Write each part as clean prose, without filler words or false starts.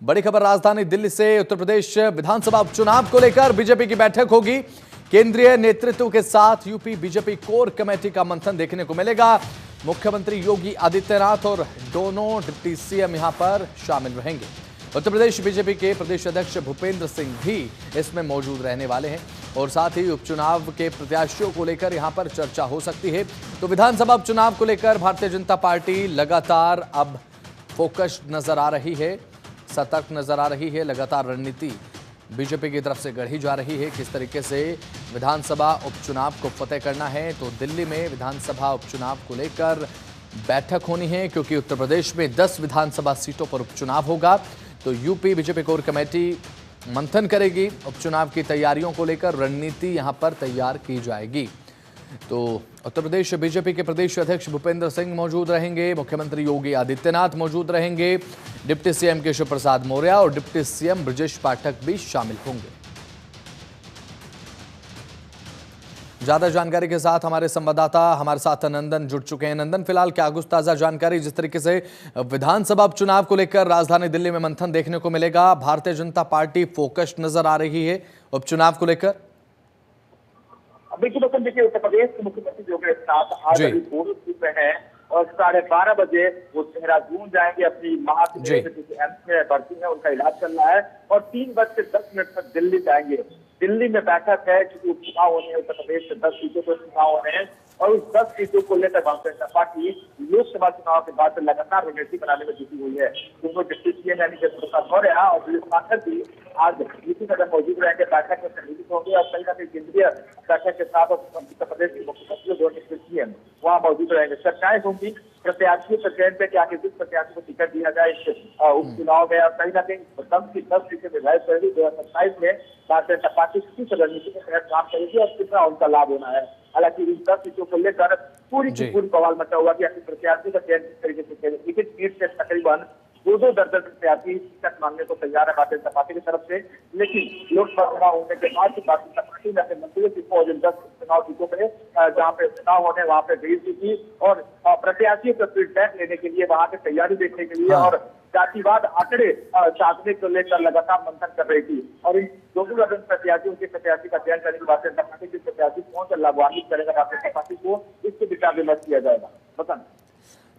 बड़ी खबर राजधानी दिल्ली से। उत्तर प्रदेश विधानसभा उपचुनाव को लेकर बीजेपी की बैठक होगी। केंद्रीय नेतृत्व के साथ यूपी बीजेपी कोर कमेटी का मंथन देखने को मिलेगा। मुख्यमंत्री योगी आदित्यनाथ और दोनों डिप्टी सीएम यहां पर शामिल रहेंगे। उत्तर प्रदेश बीजेपी के प्रदेश अध्यक्ष भूपेंद्र सिंह भी इसमें मौजूद रहने वाले हैं और साथ ही उपचुनाव के प्रत्याशियों को लेकर यहां पर चर्चा हो सकती है। तो विधानसभा उपचुनाव को लेकर भारतीय जनता पार्टी लगातार अब फोकस्ड नजर आ रही है, सतर्क नजर आ रही है। लगातार रणनीति बीजेपी की तरफ से गढ़ी जा रही है, किस तरीके से विधानसभा उपचुनाव को फतेह करना है। तो दिल्ली में विधानसभा उपचुनाव को लेकर बैठक होनी है, क्योंकि उत्तर प्रदेश में 10 विधानसभा सीटों पर उपचुनाव होगा। तो यूपी बीजेपी कोर कमेटी मंथन करेगी। उपचुनाव की तैयारियों को लेकर रणनीति यहां पर तैयार की जाएगी। तो उत्तर प्रदेश बीजेपी के प्रदेश अध्यक्ष भूपेंद्र सिंह मौजूद रहेंगे, मुख्यमंत्री योगी आदित्यनाथ मौजूद रहेंगे, डिप्टी सीएम केशव प्रसाद मौर्य और डिप्टी सीएम ब्रजेश पाठक भी शामिल होंगे। ज्यादा जानकारी के साथ हमारे संवाददाता हमारे साथ नंदन जुड़ चुके हैं। नंदन, फिलहाल क्या कुछ ताजा जानकारी, जिस तरीके से विधानसभा उपचुनाव को लेकर राजधानी दिल्ली में मंथन देखने को मिलेगा, भारतीय जनता पार्टी फोकस्ड नजर आ रही है उपचुनाव को लेकर? बिल्कुल देखिए, उत्तर प्रदेश के मुख्यमंत्री योगी आदित्यनाथ आज अभी गोरखपुर में है और 12:30 बजे वो देहरादून जाएंगे। अपनी मां की एम्स में भर्ती है, उनका इलाज चल रहा है और 3:10 तक दिल्ली जाएंगे। दिल्ली में बैठक है क्योंकि उपचुनाव होने हैं। उत्तर प्रदेश से 10 सीटों पर चुनाव होने हैं और उस 10 सीटों को लेकर भारतीय जनता पार्टी लोकसभा चुनाव के बाद लगातार रणनीति बनाने में जुटी हुई है। दोनों डिप्टी सीएम यानी केशव प्रसाद मौर्य और ब्रजेश पाठक भी आज यूपी में मौजूद रहेंगे, बैठक में सम्मिलित होंगे और कहीं ना कहीं केंद्रीय बैठक के साथ उत्तर प्रदेश के मुख्यमंत्री दोनों डिप्टी सीएम वहाँ मौजूद रहेंगे। चर्चाएं होंगी प्रत्याशियों के चयन पे, क्या किस प्रत्याशी को टिकट दिया जाए इस उपचुनाव में। और कहीं ना कहीं 10 सीटें निर्धारित करेगी। 2027 में भारतीय जनता पार्टी किस रणनीति के तहत काम करेगी और कितना उनका लाभ होना है। हालांकि इन 10 सीटों को लेकर पूरी की पूरी बवाल मचा हुआ कि आखिर प्रत्याशी का चयन किस तरीके से करें। एक सीट से तकरीबन 2-2 दर्जन प्रत्याशी टिकट मांगने को तैयार है भारतीय जनता पार्टी की तरफ से। लेकिन लोकसभा चुनाव होने के बाद भारतीय जनता पार्टी ने अपने मंत्रियों की फौज 10 चुनाव सीटों पर जहाँ पे चुनाव होने वहाँ पे भेज दी थी और प्रत्याशियों का फीडबैक लेने के लिए, वहाँ की तैयारी देखने के लिए और जातिवाद आंकड़े साधने को लेकर लगातार मंथन कर रही थी। और इन दोनों प्रत्याशियों के प्रत्याशी का चयन करने की भारतीय जनता पार्टी के प्रत्याशी कौन सा लाभान्वित करेगा भारतीय जनता पार्टी को, इसके विचार विमर्श किया जाएगा। बताएं।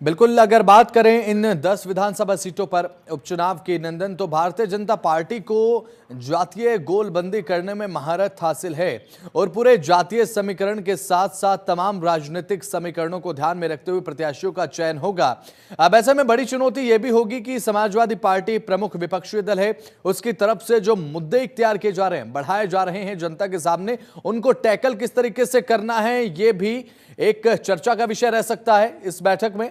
बिल्कुल, अगर बात करें इन 10 विधानसभा सीटों पर उपचुनाव की, नंदन, तो भारतीय जनता पार्टी को जातीय गोलबंदी करने में महारत हासिल है और पूरे जातीय समीकरण के साथ साथ तमाम राजनीतिक समीकरणों को ध्यान में रखते हुए प्रत्याशियों का चयन होगा। अब ऐसे में बड़ी चुनौती यह भी होगी कि समाजवादी पार्टी प्रमुख विपक्षी दल है, उसकी तरफ से जो मुद्दे इख्तियार किए जा रहे हैं, बढ़ाए जा रहे हैं जनता के सामने, उनको टैकल किस तरीके से करना है, ये भी एक चर्चा का विषय रह सकता है इस बैठक में।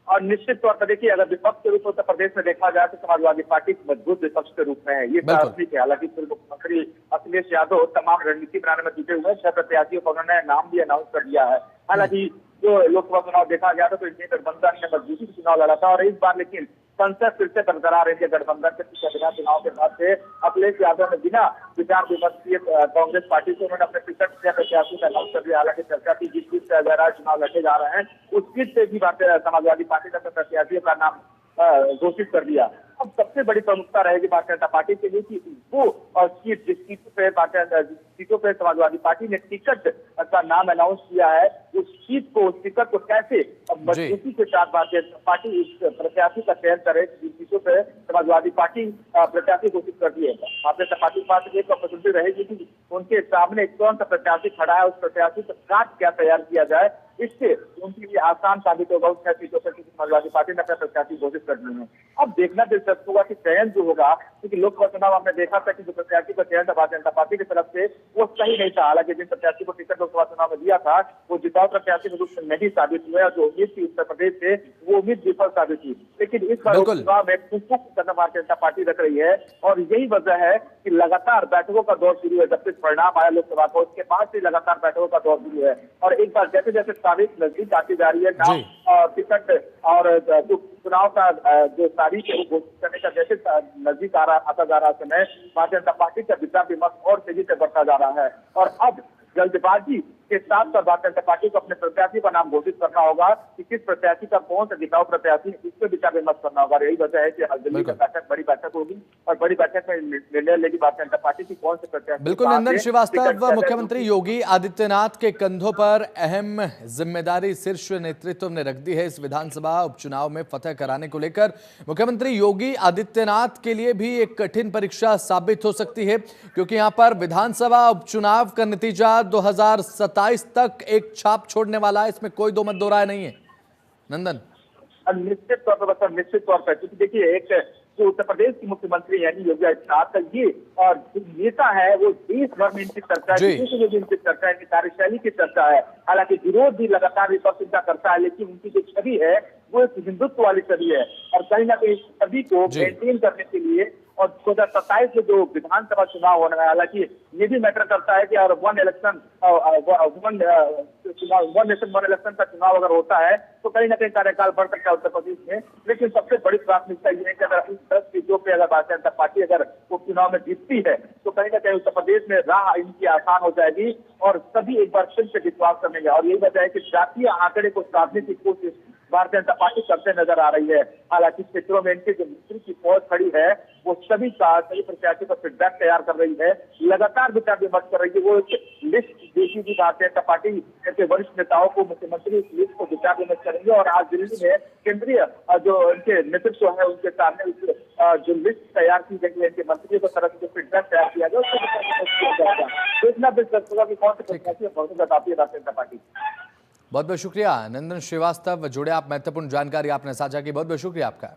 और निश्चित तौर पर देखिए, अगर विपक्ष के रूप में उत्तर प्रदेश में देखा जाए तो समाजवादी पार्टी मजबूत विपक्ष के रूप में है, ये प्राथमिक है। हालांकि पूर्व मुख्यमंत्री अखिलेश यादव तमाम रणनीति बनाने में जुटे हुए हैं। 6 प्रत्याशियों को उन्होंने नाम भी अनाउंस कर दिया है। हालांकि जो लोकसभा चुनाव देखा गया था तो इंडिया गठबंधन ने मजबूती से चुनाव लड़ा था और इस बार लेकिन संसद फिर से बरकरार रही है। गठबंधन के बिना चुनाव के बाद से अखिलेश यादव ने बिना विचार विमर्श किए कांग्रेस पार्टी को उन्होंने अपने टिकट से प्रत्याशी का अनाउंस कर दिया। हालांकि चर्चा की जिस सीट से अगर चुनाव लड़े जा रहे हैं उस सीट से भी भारतीय समाजवादी पार्टी ने अपने प्रत्याशियों का नाम घोषित कर दिया। अब सबसे बड़ी प्रमुखता रहेगी भारतीय जनता पार्टी के लिए कि वो सीट जिस सीटों पर समाजवादी पार्टी ने टिकट का नाम अनाउंस किया है, उस सीट को, उस टिकट को कैसे मजबूती के साथ भारतीय जनता पार्टी उस प्रत्याशी का चयन करे। जिन सीटों पर समाजवादी पार्टी प्रत्याशी घोषित कर दिए, भारतीय जनता पार्टी के पास एक अपॉर्चुनिटी रहेगी कि उनके सामने कौन सा प्रत्याशी खड़ा है, उस प्रत्याशी का कार्ड क्या तैयार किया जाए। इससे उनके लिए आसान साबित होगा। उन 6 सीटों पर समाजवादी पार्टी ने अपने प्रत्याशी घोषित कर दिए हैं। अब देखना दिलचस्प होगा कि चयन जो होगा, क्योंकि लोकसभा चुनाव हमने देखा था कि जो प्रत्याशी का चयन था भारतीय जनता पार्टी की तरफ से वो सही नहीं था। हालांकि जिन प्रत्याशी को टिकट लोकसभा चुनाव में दिया था वो जिताऊ प्रत्याशी के रूप में नहीं साबित हुए और जो उम्मीद थी उत्तर प्रदेश से वो उम्मीद विफल साबित हुई। लेकिन इस बार चुनाव में कदम भारतीय जनता पार्टी रख रही है और यही वजह है कि लगातार बैठकों का दौर शुरू है। जब से परिणाम आया लोकसभा को, उसके बाद से लगातार बैठकों का दौर शुरू है और एक बार जैसे जैसे तारीख नजदीक आती जा रही है, नाम टिकट और चुनाव का जो तारीख है वो घोषित करने का जैसे नजदीक आता जा रहा समय, भारतीय जनता पार्टी का विचार विमर्श और तेजी से बढ़ता जा रहा है। और अब जल्दबाजी के साथ भारतीय जनता पार्टी को अपने प्रत्याशी का नाम घोषित करना होगा कि किस प्रत्याशी का कौन सा जिताऊ प्रत्याशी है, इस पर विचार विमर्श करना होगा। यही वजह है कि आज दिल्ली में बैठक, बड़ी बैठक होगी और बड़ी बैठक में निर्णय लेगी भारतीय जनता पार्टी की कौन से प्रत्याशी। बिल्कुल नंदन श्रीवास्तव, मुख्यमंत्री योगी आदित्यनाथ के कंधों पर अहम जिम्मेदारी शीर्ष नेतृत्व ने रख दी है। इस विधानसभा उपचुनाव में फतह कराने को लेकर मुख्यमंत्री योगी आदित्यनाथ के लिए भी एक कठिन परीक्षा साबित हो सकती है, क्योंकि यहां पर विधानसभा उपचुनाव का नतीजा 2027 तक एक छाप छोड़ने वाला है, इसमें कोई दो मत दो राय नहीं है। नंदन, निश्चित तौर पर निश्चित तौर पर, क्योंकि देखिए एक जो उत्तर प्रदेश के मुख्यमंत्री यानी योगी आदित्यनाथ का ये और नेता है, वो देश भर में इनकी चर्चा है, विदेशों में भी इनकी चर्चा है, इनकी कार्यशैली की चर्चा है। हालांकि विरोध भी लगातार विपक्ष इनका करता है, लेकिन उनकी जो छवि है वो एक हिंदुत्व वाली छवि है और कहीं ना कहीं छवि को मेंटेन करने के लिए और 2027 में जो विधानसभा चुनाव होने है, हालांकि ये भी मैटर करता है कि और वन नेशन वन इलेक्शन का चुनाव अगर होता है तो कहीं ना कहीं कार्यकाल बढ़ सकता है उत्तर प्रदेश में। लेकिन सबसे बड़ी प्राथमिकता ये है कि अगर इन 10 सीटों पे अगर भारतीय जनता पार्टी अगर उपचुनाव में जीतती है तो कहीं ना कहीं उत्तर प्रदेश में राह इनकी आसान हो जाएगी और सभी एक बार फिर से विश्वास करेंगे। और यही वजह है कि जातीय आंकड़े को साधने की कोशिश भारतीय जनता पार्टी करते नजर आ रही है। हालांकि क्षेत्रों में इनके जो मित्र की फौज खड़ी है वो सभी प्रत्याशियों का फीडबैक तैयार कर रही है, लगातार विचार विमर्श कर रही है। वो एक लिस्ट देगी भारतीय जनता पार्टी के वरिष्ठ नेताओं को, मुख्यमंत्री इस लिस्ट को विचार विमर्श करेंगे और आज दिल्ली में केंद्रीय जो इनके नेतृत्व है उनके सामने जो लिस्ट तैयार की गई है, इनके मंत्रियों को तरफ से फीडबैक तैयार किया गया, उसको विचार विमर्श किया जाएगा। देखना भी कौन से प्रत्याशी भरोसा जताती है भारतीय जनता पार्टी। बहुत बहुत शुक्रिया नंदन श्रीवास्तव, जुड़े आप, महत्वपूर्ण जानकारी आपने साझा की, बहुत बहुत शुक्रिया आपका।